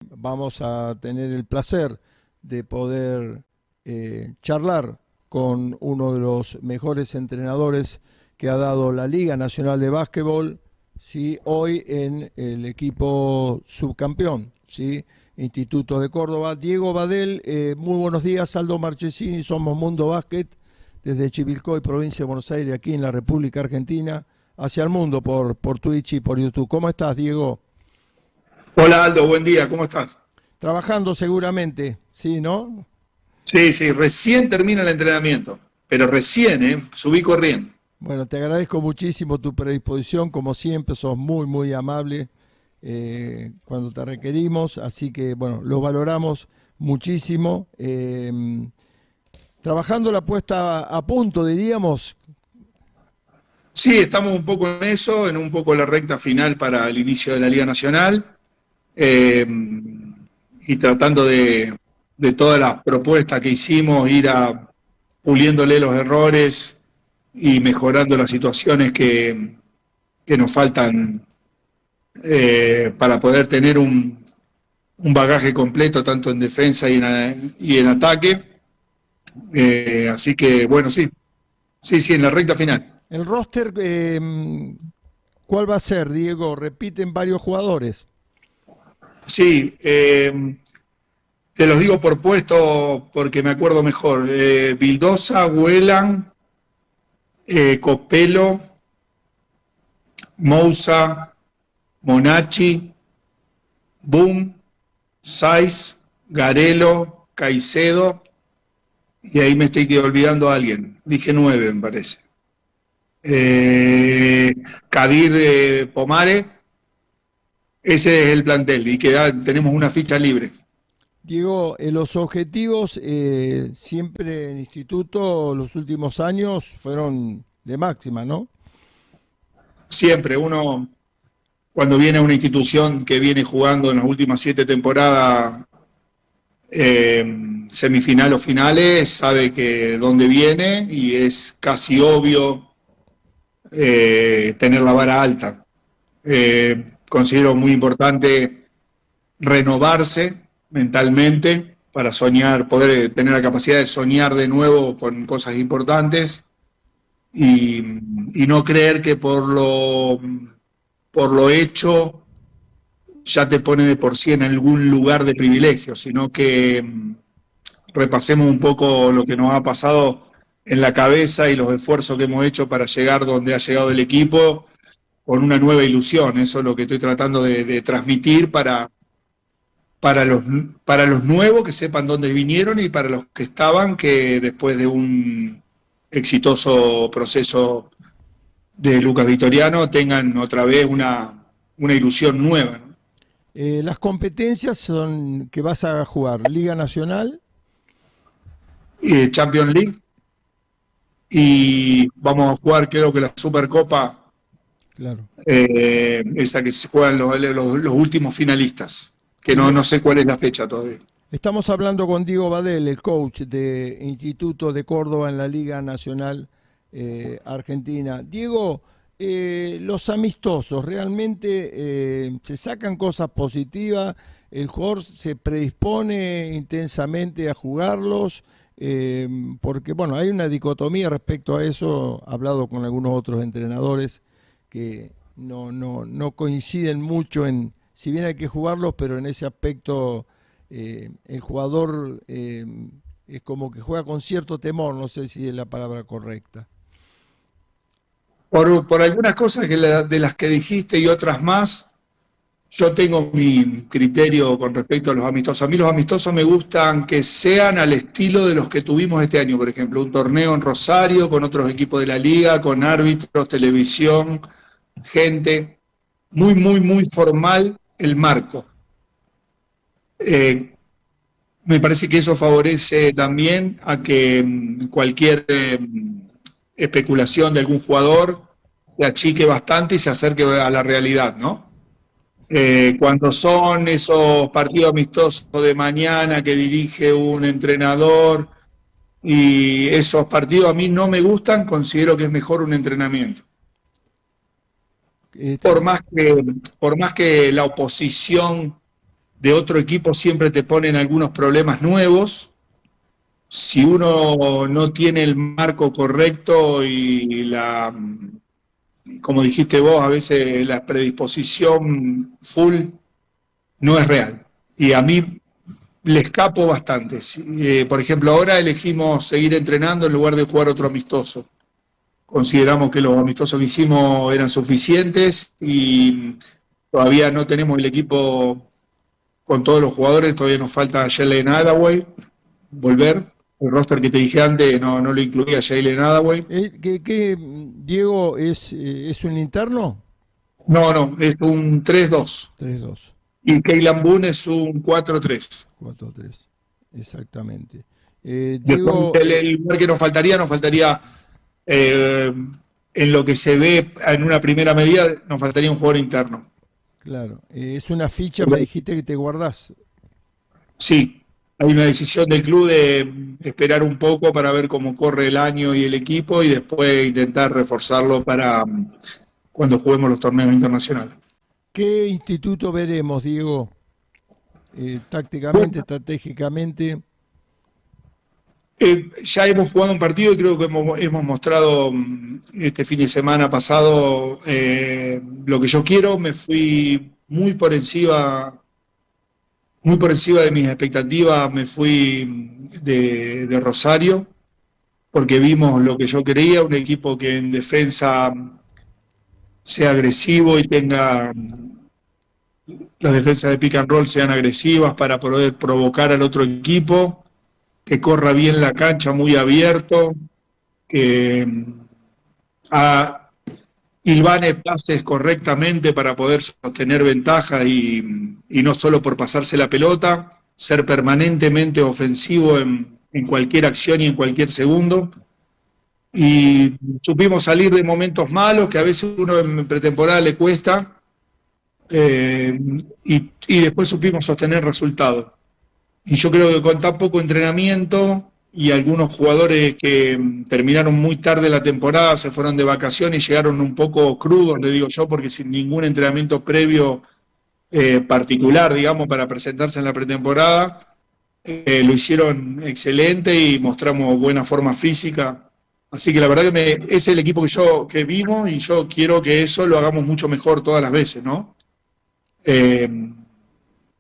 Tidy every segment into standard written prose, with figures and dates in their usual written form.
Vamos a tener el placer de poder charlar con uno de los mejores entrenadores que ha dado la Liga Nacional de Básquetbol, ¿sí? Hoy en el equipo subcampeón, ¿sí? Instituto de Córdoba. Diego Badel, muy buenos días. Aldo Marchesini, somos Mundo Básquet, desde Chivilcoy, provincia de Buenos Aires, aquí en la República Argentina, hacia el mundo por Twitch y por YouTube. ¿Cómo estás, Diego? Hola Aldo, buen día, ¿cómo estás? Trabajando seguramente, ¿sí, no? Sí, sí, recién termina el entrenamiento, pero recién, subí corriendo. Bueno, te agradezco muchísimo tu predisposición, como siempre, sos muy, muy amable cuando te requerimos, así que, bueno, lo valoramos muchísimo. Trabajando la puesta a punto, diríamos. Sí, estamos un poco en eso, en un poco la recta final para el inicio de la Liga Nacional, eh, y tratando de todas las propuestas que hicimos, puliéndole los errores y mejorando las situaciones que nos faltan, para poder tener un bagaje completo tanto en defensa y en ataque. Así que, bueno, sí, sí, sí, en la recta final. El roster, ¿cuál va a ser, Diego? Repiten varios jugadores. Sí, te los digo por puesto porque me acuerdo mejor. Vildosa, Huelan, Copelo, Moussa, Monachi, Boom, Saiz, Garelo, Caicedo, y ahí me estoy olvidando a alguien. Dije 9, me parece. Eh, Kadir, Pomare, ese es el plantel y tenemos una ficha libre. Diego, los objetivos siempre en instituto los últimos años fueron de máxima, ¿no? Siempre uno, cuando viene a una institución que viene jugando en las últimas 7 temporadas, semifinal o finales, sabe que dónde viene y es casi obvio, tener la vara alta. Considero muy importante renovarse mentalmente para soñar, poder tener la capacidad de soñar de nuevo con cosas importantes y, y no creer que por lo hecho ya te pone de por sí en algún lugar de privilegio, sino que repasemos un poco lo que nos ha pasado en la cabeza y los esfuerzos que hemos hecho para llegar donde ha llegado el equipo con una nueva ilusión. Eso es lo que estoy tratando de transmitir para los, para los nuevos que sepan dónde vinieron y para los que estaban, que después de un exitoso proceso de Lucas Vitoriano tengan otra vez una ilusión nueva, ¿no? Las competencias son que vas a jugar Liga Nacional, Champions League, y vamos a jugar creo que la Supercopa, claro. esa que se juegan los últimos finalistas, que Y no, lo, no sé cuál es la fecha todavía. estamos hablando con Diego Badel, el coach de Instituto de Córdoba en la Liga Nacional Argentina. Diego, los amistosos, ¿realmente se sacan cosas positivas? ¿El jugador se predispone intensamente a jugarlos? Porque, bueno, hay una dicotomía respecto a eso. He hablado con algunos otros entrenadores que no coinciden mucho en, si bien hay que jugarlos, pero en ese aspecto el jugador es como que juega con cierto temor, no sé si es la palabra correcta. Por algunas cosas de las que dijiste y otras más, yo tengo mi criterio con respecto a los amistosos. A mí los amistosos me gustan que sean al estilo de los que tuvimos este año, por ejemplo, un torneo en Rosario con otros equipos de la liga, con árbitros, televisión, gente, muy, muy, muy formal el marco. Eh, Me parece que eso favorece también a que cualquier especulación de algún jugador se achique bastante y se acerque a la realidad, ¿no? Cuando son esos partidos amistosos de mañana que dirige un entrenador y esos partidos a mí no me gustan, considero que es mejor un entrenamiento. Eh, Por más que, por más que la oposición de otro equipo siempre te ponen algunos problemas nuevos. Si uno no tiene el marco correcto y como dijiste vos, a veces la predisposición full no es real. Y a mí le escapo bastante. Por ejemplo, ahora elegimos seguir entrenando en lugar de jugar otro amistoso. Consideramos que los amistosos que hicimos eran suficientes y todavía no tenemos el equipo con todos los jugadores, todavía nos falta Jalen Hathaway volver. El roster que te dije antes no lo incluía Jalen Hathaway. Diego, es un interno? No, es un 3-2. 3-2. Y Keylan Boone es un 4-3. 4-3, exactamente. Después, Diego, el lugar que nos faltaría en lo que se ve en una primera medida, nos faltaría un jugador interno. claro, es una ficha, me dijiste que te guardás. Sí, hay una decisión del club de esperar un poco para ver cómo corre el año y el equipo y después intentar reforzarlo para cuando juguemos los torneos internacionales. ¿Qué instituto veremos, Diego? Tácticamente, estratégicamente. Ya hemos jugado un partido y creo que hemos mostrado este fin de semana pasado lo que yo quiero. Me fui muy por encima de mis expectativas, me fui de Rosario, porque vimos lo que yo quería, un equipo que en defensa sea agresivo y tenga las defensas de pick and roll sean agresivas para poder provocar al otro equipo, que corra bien la cancha muy abierto, que hilvane pases correctamente para poder sostener ventaja y no solo por pasarse la pelota, ser permanentemente ofensivo en cualquier acción y en cualquier segundo. Y supimos salir de momentos malos que a veces uno en pretemporada le cuesta, y después supimos sostener resultados. Y yo creo que con tan poco entrenamiento y algunos jugadores que terminaron muy tarde la temporada, se fueron de vacaciones y llegaron un poco crudos, le digo yo, porque sin ningún entrenamiento previo particular, digamos, para presentarse en la pretemporada, lo hicieron excelente y mostramos buena forma física. Así que la verdad que es el equipo que vimos y yo quiero que eso lo hagamos mucho mejor todas las veces, ¿no?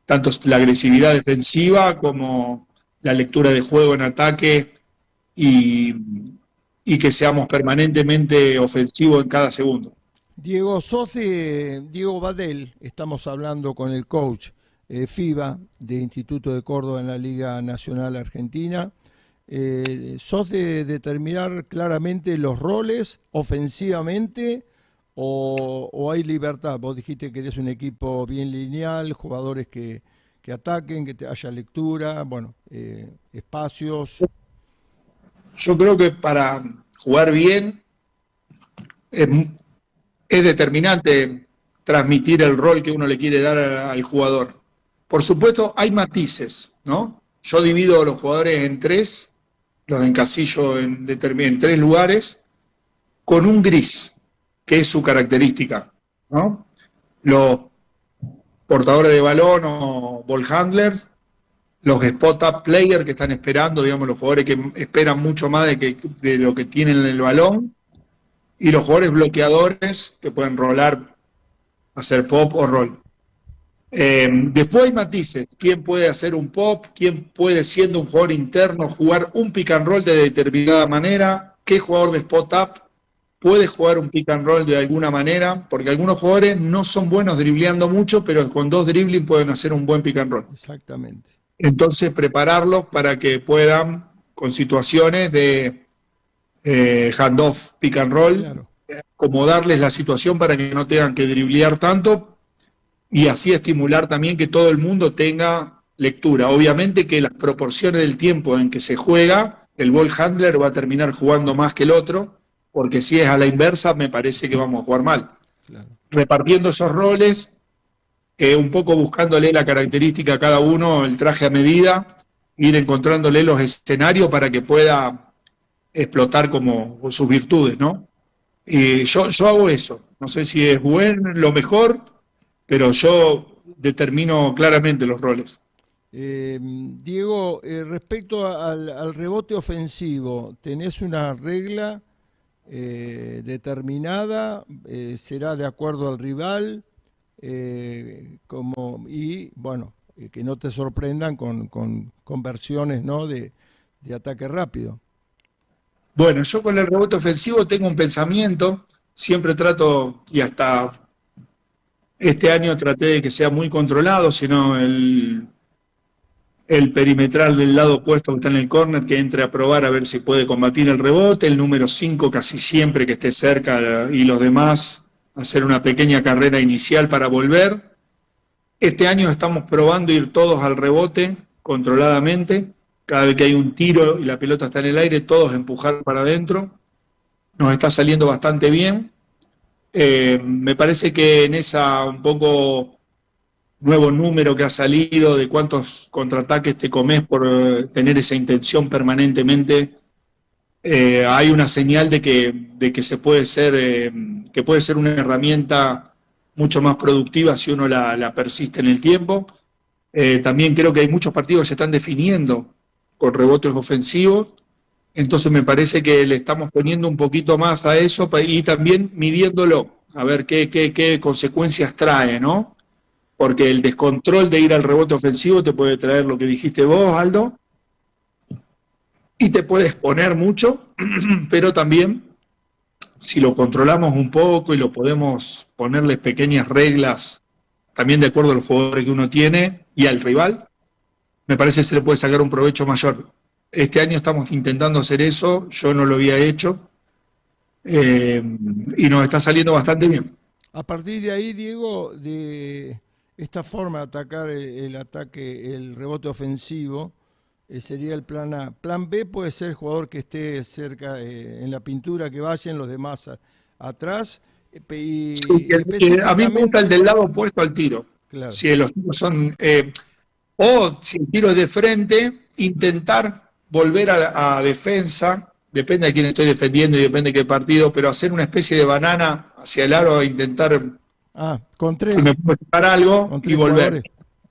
Tanto la agresividad defensiva como la lectura de juego en ataque y que seamos permanentemente ofensivos en cada segundo. Diego, Diego Badel, estamos hablando con el coach FIBA de Instituto de Córdoba en la Liga Nacional Argentina. ¿Sos de determinar claramente los roles ofensivamente o hay libertad? Vos dijiste que eres un equipo bien lineal, jugadores que ataquen, que haya lectura, bueno, espacios. Yo creo que para jugar bien es determinante transmitir el rol que uno le quiere dar al jugador. Por supuesto, hay matices, ¿no? Yo divido a los jugadores en tres, los encasillo en tres lugares, con un gris, que es su característica, ¿no? Los portadores de balón o ball handlers, los spot-up players que están esperando, digamos, los jugadores que esperan mucho más de lo que tienen en el balón, y los jugadores bloqueadores que pueden rolar, hacer pop o roll. Después hay matices, quién puede hacer un pop, quién puede, siendo un jugador interno, jugar un pick and roll de determinada manera, qué jugador de spot-up puede jugar un pick and roll de alguna manera, porque algunos jugadores no son buenos dribleando mucho, pero con 2 dribbling pueden hacer un buen pick and roll. Exactamente. Entonces prepararlos para que puedan, con situaciones de handoff, pick and roll, Claro. acomodarles la situación para que no tengan que driblear tanto y así estimular también que todo el mundo tenga lectura. Obviamente que las proporciones del tiempo en que se juega, el ball handler va a terminar jugando más que el otro, porque si es a la inversa me parece que vamos a jugar mal. Claro. Repartiendo esos roles, un poco buscándole la característica a cada uno, el traje a medida, ir encontrándole los escenarios para que pueda explotar como sus virtudes, ¿no? Yo hago eso, no sé si es lo mejor, pero yo determino claramente los roles. Diego, respecto al rebote ofensivo, ¿tenés una regla determinada? ¿Será de acuerdo al rival? Y bueno, que no te sorprendan con conversiones, ¿no? de ataque rápido. Bueno, yo con el rebote ofensivo tengo un pensamiento, siempre trato, y hasta este año traté de que sea muy controlado, sino el perimetral del lado opuesto que está en el córner, que entre a probar a ver si puede combatir el rebote, el número 5 casi siempre que esté cerca y los demás hacer una pequeña carrera inicial para volver. Este año estamos probando ir todos al rebote controladamente, cada vez que hay un tiro y la pelota está en el aire, todos empujar para adentro. Nos está saliendo bastante bien. Me parece que en esa un poco nuevo número que ha salido de cuántos contraataques te comes por tener esa intención permanentemente, hay una señal de que se puede ser, que puede ser una herramienta mucho más productiva si uno la persiste en el tiempo. También creo que hay muchos partidos que se están definiendo con rebotes ofensivos, entonces me parece que le estamos poniendo un poquito más a eso y también midiéndolo, a ver qué consecuencias trae, ¿no? Porque el descontrol de ir al rebote ofensivo te puede traer lo que dijiste vos, Aldo, y te puede exponer mucho, pero también si lo controlamos un poco y lo podemos ponerles pequeñas reglas, también de acuerdo a los jugadores que uno tiene y al rival, me parece que se le puede sacar un provecho mayor. Este año estamos intentando hacer eso, yo no lo había hecho, y nos está saliendo bastante bien. A partir de ahí, Diego, de esta forma de atacar el ataque, el rebote ofensivo, sería el plan A. Plan B puede ser el jugador que esté cerca en la pintura, que vayan los demás atrás. Sí, Y a mí me gusta el específicamente, del lado opuesto al tiro. claro, Si los tiros son, o si el tiro es de frente, intentar volver a defensa, depende de quién estoy defendiendo y depende de qué partido, pero hacer una especie de banana hacia el aro e intentar, con si me puedo tocar algo, con y tres volver. jugadores,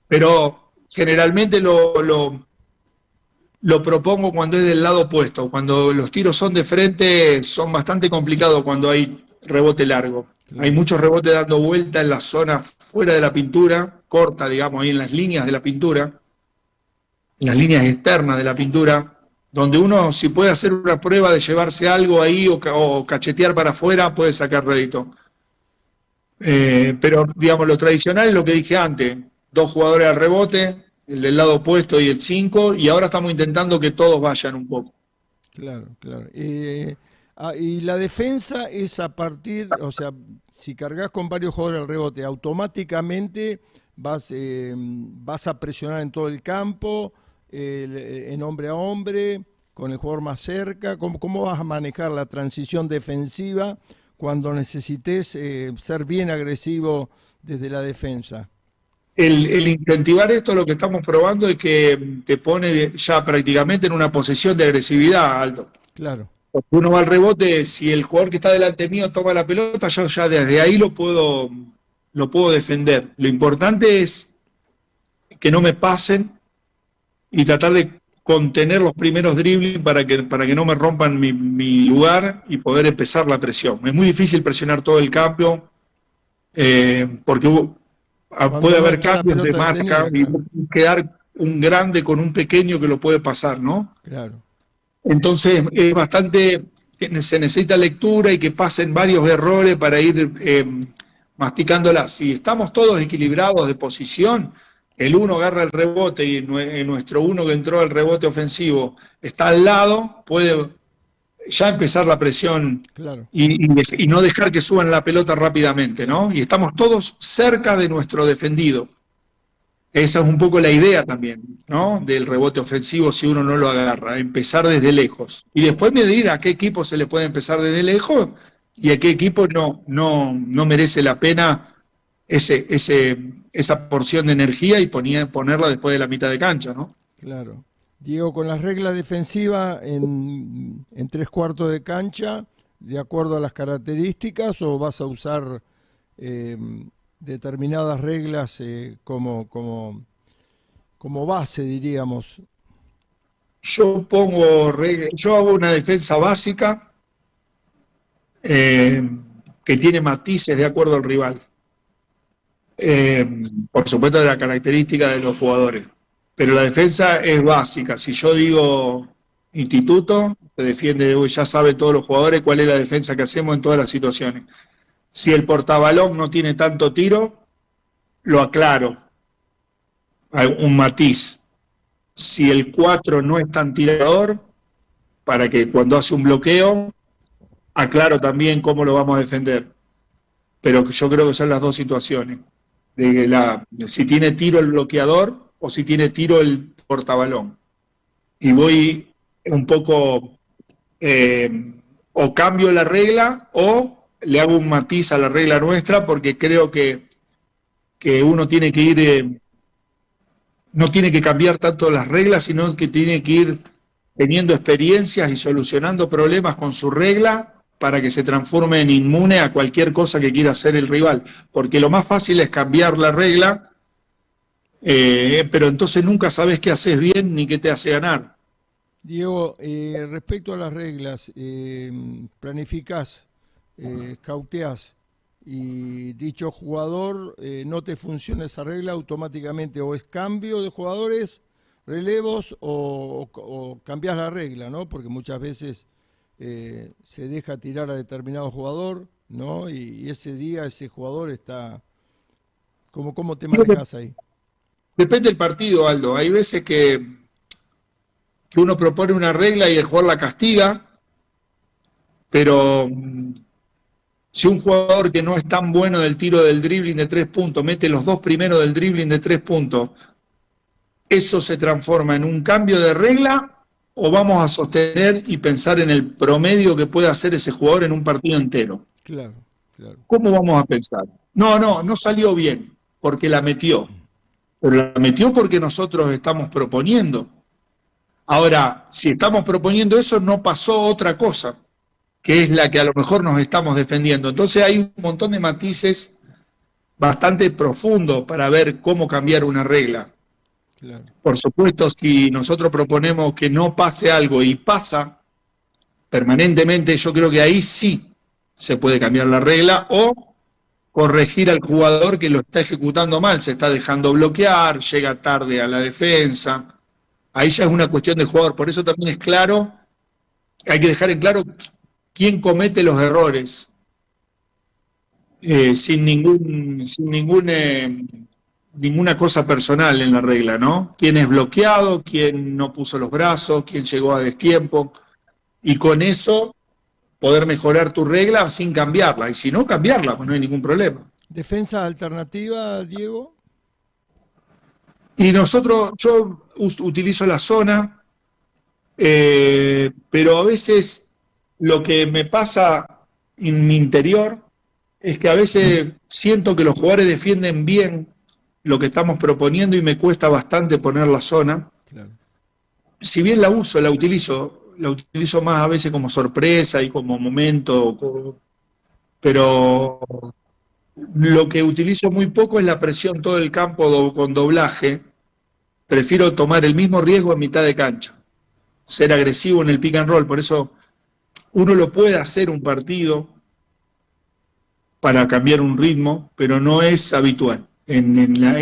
Pero generalmente lo propongo cuando es del lado opuesto. Cuando los tiros son de frente, son bastante complicados cuando hay rebote largo. Hay claro. muchos rebotes dando vuelta en la zona fuera de la pintura, corta, digamos, ahí en las líneas de la pintura, en las líneas externas de la pintura, donde uno, si puede hacer una prueba de llevarse algo ahí o cachetear para afuera, puede sacar rédito. Pero, digamos, lo tradicional es lo que dije antes, dos jugadores al rebote, el del lado opuesto y el 5, y ahora estamos intentando que todos vayan un poco. Claro, claro. Y la defensa es a partir, o sea, si cargas con varios jugadores al rebote, automáticamente vas a presionar en todo el campo, en hombre a hombre, con el jugador más cerca. ¿Cómo vas a manejar la transición defensiva cuando necesites ser bien agresivo desde la defensa? El incentivar esto, lo que estamos probando es que te pone ya prácticamente en una posición de agresividad, Aldo. Claro, Porque uno va al rebote, si el jugador que está delante mío toma la pelota, yo ya desde ahí lo puedo defender. Lo importante es que no me pasen y tratar de contener los primeros dribbling para que no me rompan mi lugar y poder empezar la presión. Es muy difícil presionar todo el campo, porque cuando puede no haber está la cambios de pelota marca detenida, y claro, quedar un grande con un pequeño que lo puede pasar, ¿no? claro. Entonces es bastante, se necesita lectura y que pasen varios errores para ir masticándola. Si estamos todos equilibrados de posición, el uno agarra el rebote y nuestro uno que entró al rebote ofensivo está al lado, puede ya empezar la presión Claro. y no dejar que suban la pelota rápidamente, ¿no? Y estamos todos cerca de nuestro defendido. Esa es un poco la idea también, ¿no? Del rebote ofensivo si uno no lo agarra, empezar desde lejos. Y después medir a qué equipo se le puede empezar desde lejos y a qué equipo no merece la pena esa porción de energía y ponerla después de la mitad de cancha, ¿no? Claro. Diego, con las reglas defensivas en tres cuartos de cancha, de acuerdo a las características, o vas a usar eh, determinadas reglas como base, diríamos. Yo hago una defensa básica eh, que tiene matices de acuerdo al rival. Eh, por supuesto de la característica de los jugadores. Pero la defensa es básica. Si yo digo instituto, se defiende, ya saben todos los jugadores cuál es la defensa que hacemos en todas las situaciones. Si el portabalón no tiene tanto tiro, lo aclaro. Hay un matiz. Si el 4 no es tan tirador, para que cuando hace un bloqueo, aclaro también cómo lo vamos a defender. Pero yo creo que son las dos situaciones. Si tiene tiro el bloqueador o si tiene tiro el portabalón. Y voy un poco, o cambio la regla o le hago un matiz a la regla nuestra porque creo que uno tiene que ir, no tiene que cambiar tanto las reglas, sino que tiene que ir teniendo experiencias y solucionando problemas con su regla para que se transforme en inmune a cualquier cosa que quiera hacer el rival. Porque lo más fácil es cambiar la regla, pero entonces nunca sabes qué haces bien ni qué te hace ganar. Diego, respecto a las reglas, planificás, cauteás y dicho jugador no te funciona esa regla, automáticamente o es cambio de jugadores, relevos o cambiás la regla, ¿no? Porque muchas veces se deja tirar a determinado jugador, ¿no? Y ese día ese jugador está... ¿Cómo te manejás ahí? Depende del partido, Aldo. Hay veces que uno propone una regla y el jugador la castiga, pero si un jugador que no es tan bueno del tiro del dribbling de 3 puntos mete los dos primeros del dribbling de 3 puntos, ¿eso se transforma en un cambio de regla o vamos a sostener y pensar en el promedio que puede hacer ese jugador en un partido entero? Claro, claro. ¿Cómo vamos a pensar? No salió bien porque la metió, pero la metió porque nosotros estamos proponiendo. Ahora, si estamos proponiendo eso, no pasó otra cosa, que es la que a lo mejor nos estamos defendiendo. Entonces hay un montón de matices bastante profundos para ver cómo cambiar una regla. Claro. Por supuesto, si nosotros proponemos que no pase algo y pasa permanentemente, yo creo que ahí sí se puede cambiar la regla o corregir al jugador que lo está ejecutando mal, se está dejando bloquear, llega tarde a la defensa. Ahí ya es una cuestión del jugador. Por eso también es claro, hay que dejar en claro quién comete los errores, sin ninguna cosa personal en la regla, ¿no? Quién es bloqueado, quién no puso los brazos, quién llegó a destiempo, y con eso poder mejorar tu regla sin cambiarla, y si no cambiarla, pues no hay ningún problema. ¿Defensa alternativa, Diego? Y yo utilizo la zona, pero a veces lo que me pasa en mi interior es que a veces siento que los jugadores defienden bien lo que estamos proponiendo y me cuesta bastante poner la zona. Claro. Si bien la utilizo más a veces como sorpresa y como momento, pero lo que utilizo muy poco es la presión todo el campo con doblaje. Prefiero tomar el mismo riesgo en mitad de cancha, ser agresivo en el pick and roll. Por eso uno lo puede hacer un partido para cambiar un ritmo, pero no es habitual en la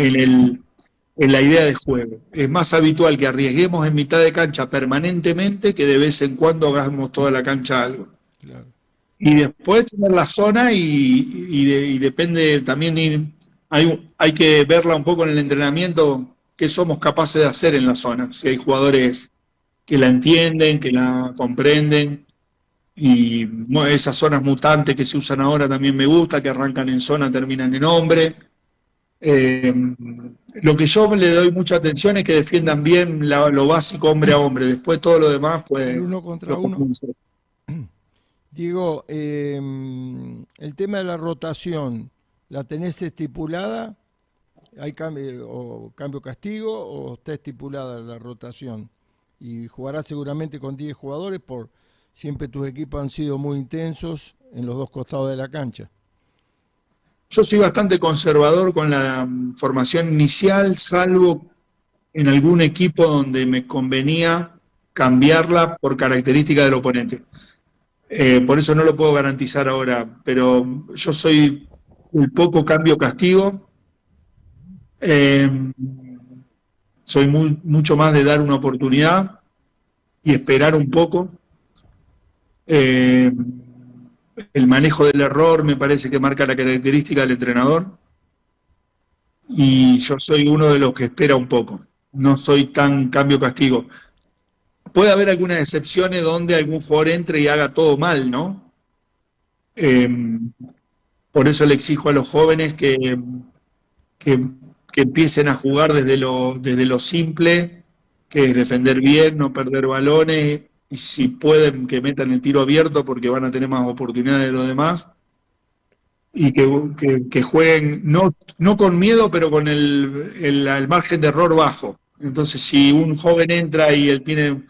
idea de juego. Es más habitual que arriesguemos en mitad de cancha permanentemente que de vez en cuando hagamos toda la cancha algo. Claro. Y después tener la zona y depende también, hay que verla un poco en el entrenamiento, qué somos capaces de hacer en la zona. Si hay jugadores que la entienden, que la comprenden. Y bueno, esas zonas mutantes que se usan ahora también me gusta, que arrancan en zona, terminan en hombre. Eh, lo que yo le doy mucha atención es que defiendan bien lo básico hombre a hombre. Después todo lo demás, El pues, uno contra lo uno. comienzo. Diego, el tema de la rotación, ¿la tenés estipulada? ¿Hay cambio castigo o está estipulada la rotación? Y jugarás seguramente con 10 jugadores por siempre tus equipos han sido muy intensos en los dos costados de la cancha. Yo soy bastante conservador con la formación inicial, salvo en algún equipo donde me convenía cambiarla por característica del oponente. Por eso no lo puedo garantizar ahora, pero yo soy un poco cambio-castigo. Soy mucho más de dar una oportunidad y esperar un poco. El manejo del error me parece que marca la característica del entrenador. Y yo soy uno de los que espera un poco. No soy tan cambio-castigo. Puede haber algunas excepciones donde algún jugador entre y haga todo mal, ¿no? Por eso le exijo a los jóvenes que empiecen a jugar desde lo simple, que es defender bien, no perder balones, y si pueden que metan el tiro abierto porque van a tener más oportunidades de los demás, y que jueguen no con miedo, pero con el margen de error bajo. Entonces, si un joven entra y él tiene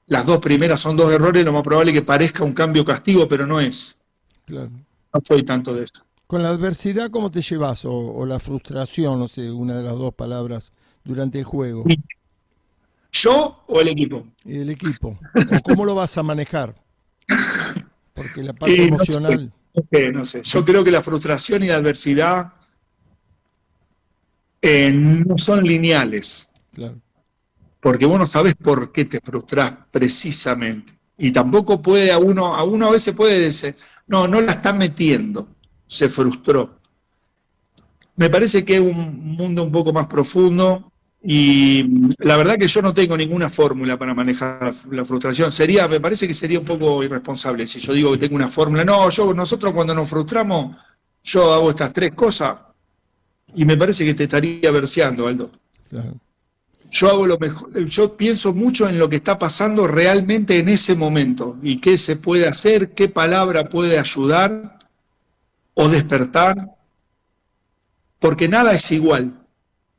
las dos primeras son dos errores, lo más probable es que parezca un cambio-castigo, pero no es. Claro. No soy tanto de eso. Con la adversidad, ¿cómo te llevas? O la frustración, no sé, una de las dos palabras, durante el juego. ¿Yo o el equipo? El equipo. ¿O cómo lo vas a manejar? Porque la parte emocional... No sé. Yo creo que la frustración y la adversidad no son lineales. Claro. Porque vos no sabés por qué te frustrás precisamente. Y tampoco puede a uno a veces puede decir, no la está metiendo, se frustró. Me parece que es un mundo un poco más profundo y la verdad que yo no tengo ninguna fórmula para manejar la frustración. Me parece que sería un poco irresponsable si yo digo que tengo una fórmula. No, nosotros cuando nos frustramos, yo hago estas tres cosas y me parece que te estaría verseando, Aldo. Claro. Yo hago lo mejor, yo pienso mucho en lo que está pasando realmente en ese momento y qué se puede hacer, qué palabra puede ayudar o despertar, porque nada es igual,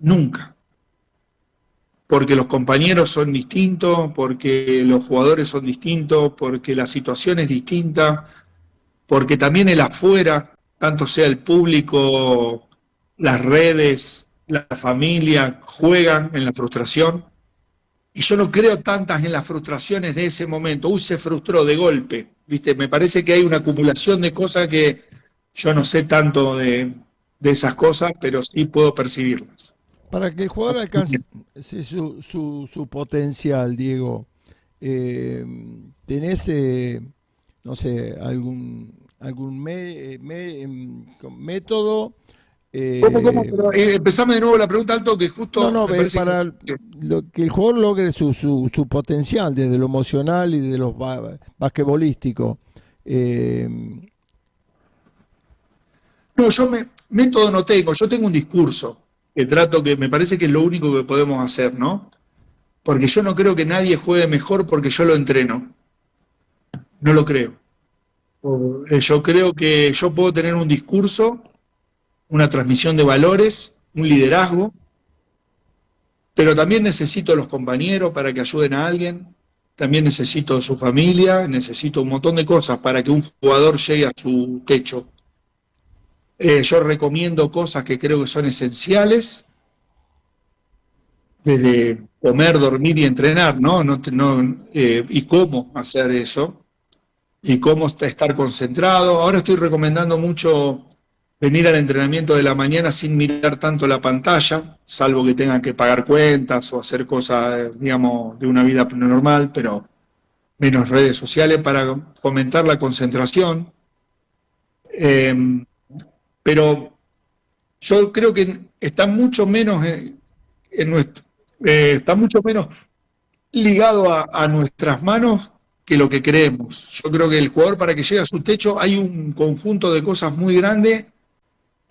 nunca. Porque los compañeros son distintos, porque los jugadores son distintos, porque la situación es distinta, porque también el afuera, tanto sea el público, las redes, la familia, juegan en la frustración. Y yo no creo tantas en las frustraciones de ese momento. Se frustró de golpe, ¿viste? Me parece que hay una acumulación de cosas que yo no sé tanto de esas cosas, pero sí puedo percibirlas. Para que el jugador alcance su potencial, Diego, ¿tenés, no sé, algún método? ¿Cómo? Empezame de nuevo la pregunta, Alto, que justo No, me parece para que el jugador logre su potencial desde lo emocional y de lo basquetbolístico. No, método no tengo, yo tengo un discurso que me parece que es lo único que podemos hacer, ¿no? Porque yo no creo que nadie juegue mejor porque yo lo entreno. No lo creo. Yo creo que yo puedo tener un discurso, una transmisión de valores, un liderazgo, pero también necesito a los compañeros para que ayuden a alguien, también necesito a su familia, necesito un montón de cosas para que un jugador llegue a su techo. Yo recomiendo cosas que creo que son esenciales, desde comer, dormir y entrenar, ¿no? Y cómo hacer eso, y cómo estar concentrado. Ahora estoy recomendando mucho venir al entrenamiento de la mañana sin mirar tanto la pantalla, salvo que tengan que pagar cuentas o hacer cosas, digamos, de una vida normal, pero menos redes sociales para fomentar la concentración. Pero yo creo que está mucho menos está mucho menos ligado a nuestras manos que lo que creemos. Yo creo que el jugador, para que llegue a su techo, hay un conjunto de cosas muy grande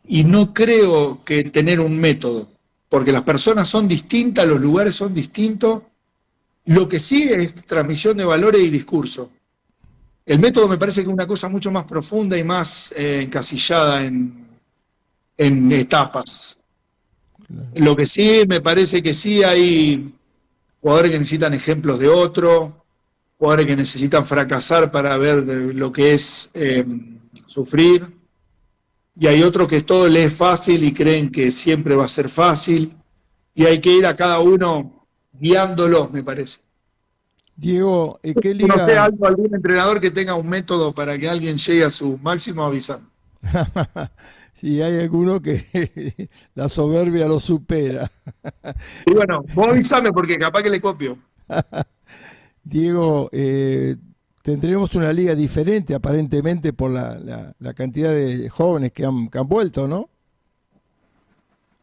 y no creo que tener un método, porque las personas son distintas, los lugares son distintos. Lo que sigue es transmisión de valores y discurso. El método me parece que es una cosa mucho más profunda y más encasillada en etapas. Lo que sí, me parece que sí hay jugadores que necesitan ejemplos de otro, jugadores que necesitan fracasar para ver lo que es sufrir. y hay otros que todo les es fácil y creen que siempre va a ser fácil, y hay que ir a cada uno guiándolos, me parece. Diego, ¿qué ¿Conoce liga? algo, algún entrenador que tenga un método para que alguien llegue a su máximo? Avisar. Si hay alguno que la soberbia lo supera. Y bueno, vos avisame porque capaz que le copio. Diego, tendremos una liga diferente aparentemente por la cantidad de jóvenes que han vuelto, ¿no?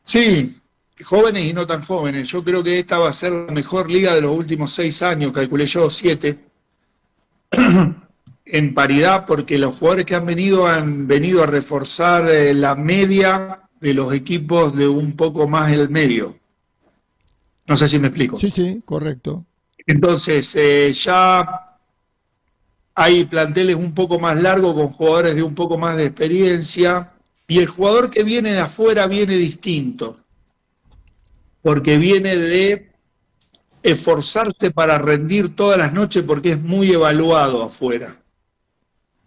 Sí, jóvenes y no tan jóvenes. Yo creo que esta va a ser la mejor liga de los últimos 6 años, calculé yo 7, en paridad, porque los jugadores que han venido a reforzar la media de los equipos de un poco más el medio. No sé si me explico. Sí, sí, correcto. Entonces, ya hay planteles un poco más largos con jugadores de un poco más de experiencia, y el jugador que viene de afuera viene distinto, porque viene de esforzarse para rendir todas las noches porque es muy evaluado afuera.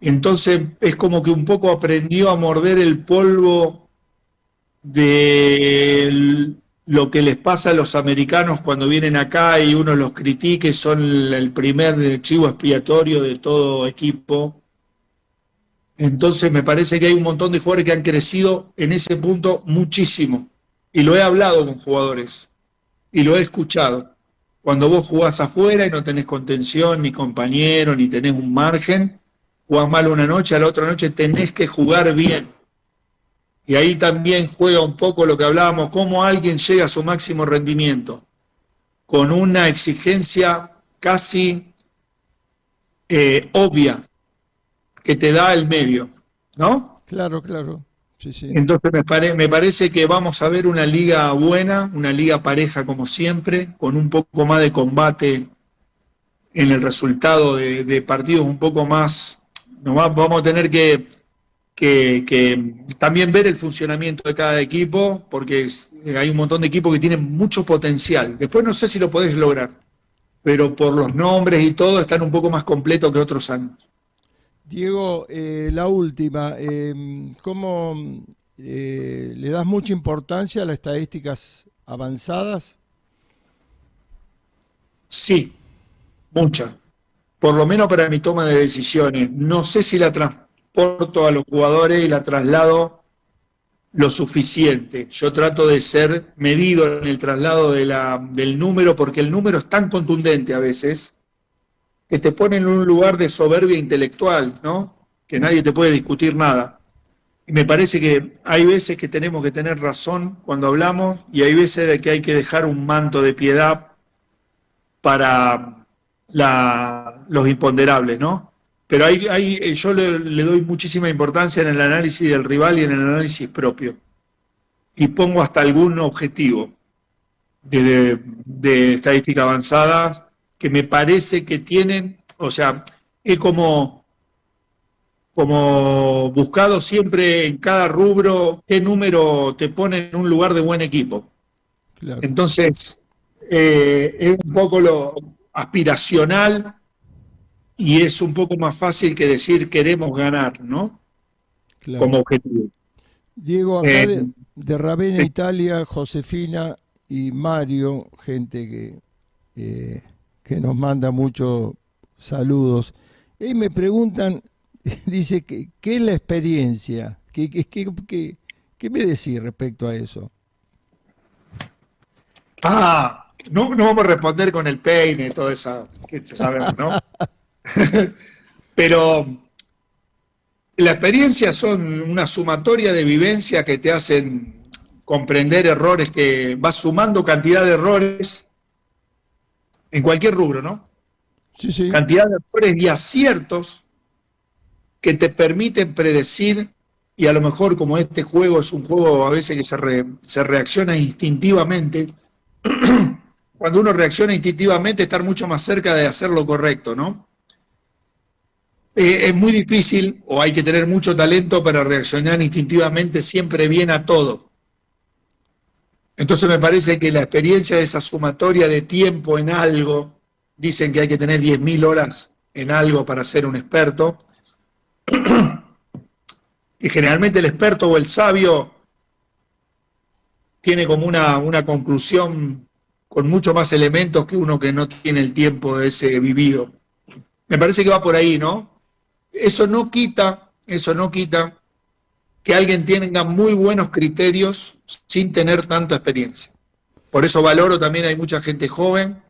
Entonces es como que un poco aprendió a morder el polvo de lo que les pasa a los americanos cuando vienen acá y uno los critique, son el primer chivo expiatorio de todo equipo. Entonces me parece que hay un montón de jugadores que han crecido en ese punto muchísimo. Y lo he hablado con jugadores y lo he escuchado. Cuando vos jugás afuera y no tenés contención, ni compañero, ni tenés un margen, jugás mal una noche, a la otra noche tenés que jugar bien. Y ahí también juega un poco lo que hablábamos, cómo alguien llega a su máximo rendimiento, con una exigencia casi obvia que te da el medio, ¿no? Claro, claro. Sí, sí. Entonces me parece que vamos a ver una liga buena, una liga pareja como siempre, con un poco más de combate en el resultado de partidos un poco más. Vamos a tener que también ver el funcionamiento de cada equipo, porque hay un montón de equipos que tienen mucho potencial. Después no sé si lo podés lograr, pero por los nombres y todo están un poco más completos que otros años. Diego, la última, ¿cómo le das mucha importancia a las estadísticas avanzadas? Sí, mucha. Por lo menos para mi toma de decisiones. No sé si la transporto a los jugadores y la traslado lo suficiente. Yo trato de ser medido en el traslado del número, porque el número es tan contundente a veces que te pone en un lugar de soberbia intelectual, ¿no? Que nadie te puede discutir nada. Y me parece que hay veces que tenemos que tener razón cuando hablamos y hay veces que hay que dejar un manto de piedad para los imponderables, ¿no? Pero yo le doy muchísima importancia en el análisis del rival y en el análisis propio. Y pongo hasta algún objetivo de estadística avanzada que me parece que tienen, o sea, es como buscado siempre en cada rubro qué número te pone en un lugar de buen equipo. Claro, Entonces, es un poco lo aspiracional y es un poco más fácil que decir queremos ganar, ¿no? claro. Como objetivo. Diego, acá Eh, de Ravenna, sí. Italia, Josefina y Mario, gente que nos manda muchos saludos. Y me preguntan, dice, ¿qué es la experiencia? ¿Qué me decís respecto a eso? No vamos a responder con el peine, toda esa, que ya sabemos, ¿no? Pero la experiencia son una sumatoria de vivencias que te hacen comprender errores, que vas sumando cantidad de errores en cualquier rubro, ¿no? Sí, sí, Cantidad de errores y aciertos que te permiten predecir, y a lo mejor como este juego es un juego a veces que se reacciona instintivamente, cuando uno reacciona instintivamente estar mucho más cerca de hacer lo correcto, ¿no? Es muy difícil o hay que tener mucho talento para reaccionar instintivamente siempre bien a todo. Entonces me parece que la experiencia de esa sumatoria de tiempo en algo, dicen que hay que tener 10.000 horas en algo para ser un experto, Y generalmente el experto o el sabio tiene como una conclusión con mucho más elementos que uno que no tiene el tiempo de ese vivido. Me parece que va por ahí, ¿no? Eso no quita que alguien tenga muy buenos criterios sin tener tanta experiencia. Por eso valoro también, hay mucha gente joven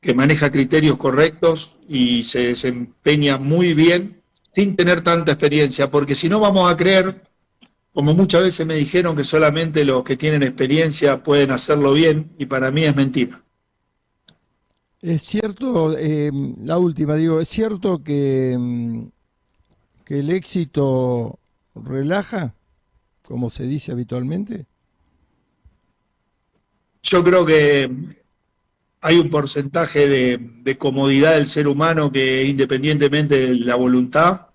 que maneja criterios correctos y se desempeña muy bien sin tener tanta experiencia, porque si no vamos a creer, como muchas veces me dijeron, que solamente los que tienen experiencia pueden hacerlo bien, y para mí es mentira. Es cierto, la última, digo, es cierto que el éxito relaja, como se dice habitualmente. Yo creo que hay un porcentaje de comodidad del ser humano que, independientemente de la voluntad,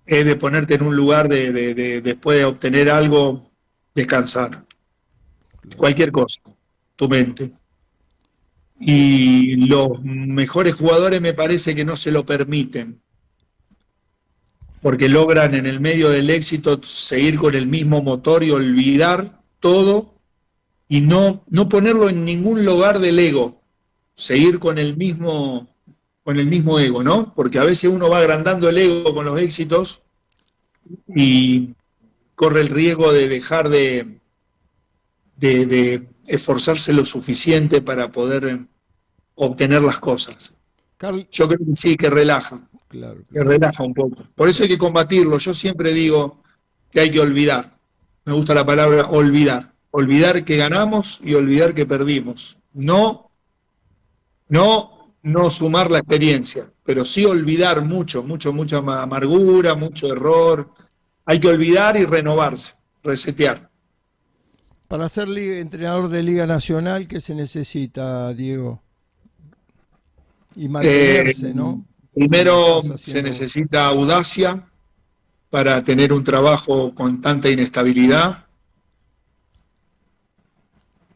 es de ponerte en un lugar después de obtener algo, descansar. Cualquier cosa, tu mente. Y los mejores jugadores me parece que no se lo permiten, porque logran en el medio del éxito seguir con el mismo motor y olvidar todo y no ponerlo en ningún lugar del ego, seguir con el mismo ego, ¿no? Porque a veces uno va agrandando el ego con los éxitos y corre el riesgo de dejar de esforzarse lo suficiente para poder obtener las cosas. Carl, Yo creo que sí, claro, que claro. relaja un poco. Por eso hay que combatirlo. Yo siempre digo que hay que olvidar. Me gusta la palabra olvidar. Olvidar que ganamos y olvidar que perdimos. No sumar la experiencia, pero sí olvidar mucha amargura, mucho error. Hay que olvidar y renovarse, resetear. Para ser entrenador de Liga Nacional, ¿qué se necesita, Diego? Y Eh, mantenerse, ¿no? Como lo Primero estás se haciendo vos. necesita audacia para tener un trabajo con tanta inestabilidad,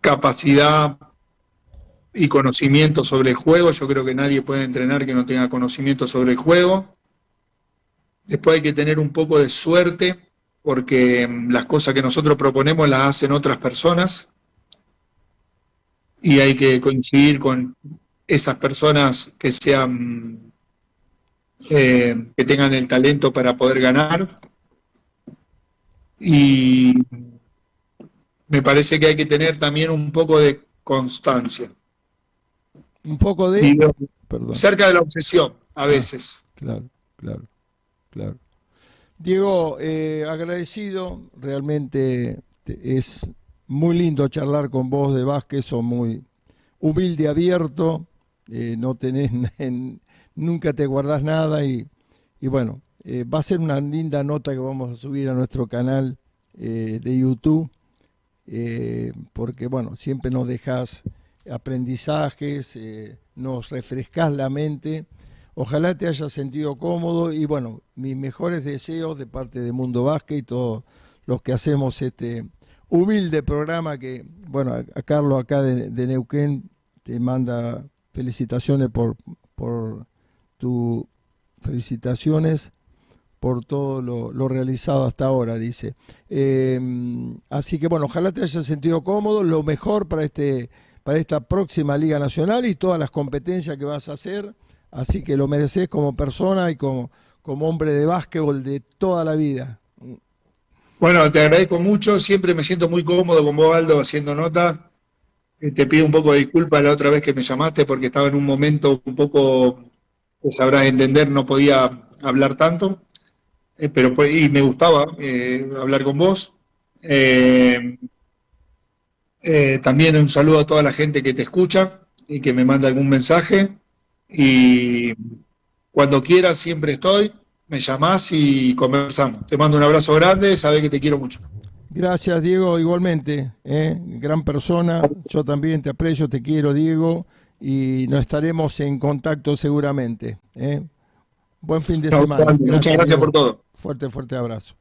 capacidad y conocimiento sobre el juego. Yo creo que nadie puede entrenar que no tenga conocimiento sobre el juego. Después hay que tener un poco de suerte, porque las cosas que nosotros proponemos las hacen otras personas y hay que coincidir con esas personas que sean, que tengan el talento para poder ganar. Y me parece que hay que tener también un poco de constancia. Un poco de... Digo, Perdón. cerca de la obsesión, a Ah, veces. claro, claro, claro. Diego, agradecido, realmente es muy lindo charlar con vos de básquet, sos muy humilde, abierto, no tenés, nunca te guardás nada y bueno, va a ser una linda nota que vamos a subir a nuestro canal de YouTube, porque bueno, siempre nos dejás aprendizajes, nos refrescás la mente. Ojalá te hayas sentido cómodo y bueno, mis mejores deseos de parte de Mundo Básquet y todos los que hacemos este humilde programa que, bueno, a Carlos acá de Neuquén te manda felicitaciones por tu felicitaciones por todo lo realizado hasta ahora, dice. Así que bueno, ojalá te hayas sentido cómodo, lo mejor para esta próxima Liga Nacional y todas las competencias que vas a hacer. Así que lo mereces como persona y como hombre de básquetbol de toda la vida. Bueno, te agradezco mucho, siempre me siento muy cómodo con vos, Aldo, haciendo nota. Te pido un poco de disculpas la otra vez que me llamaste porque estaba en un momento un poco, que sabrás entender, no podía hablar tanto, pero y me gustaba hablar con vos. Eh, También un saludo a toda la gente que te escucha y que me manda algún mensaje. Y cuando quieras, siempre estoy. Me llamás y conversamos. Te mando un abrazo grande, sabés que te quiero mucho. Gracias, Diego, igualmente. Gran persona. Yo también te aprecio, te quiero, Diego. Y nos estaremos en contacto seguramente. Buen fin de semana. Muchas Gracias, gracias por Diego. todo. Fuerte, fuerte abrazo.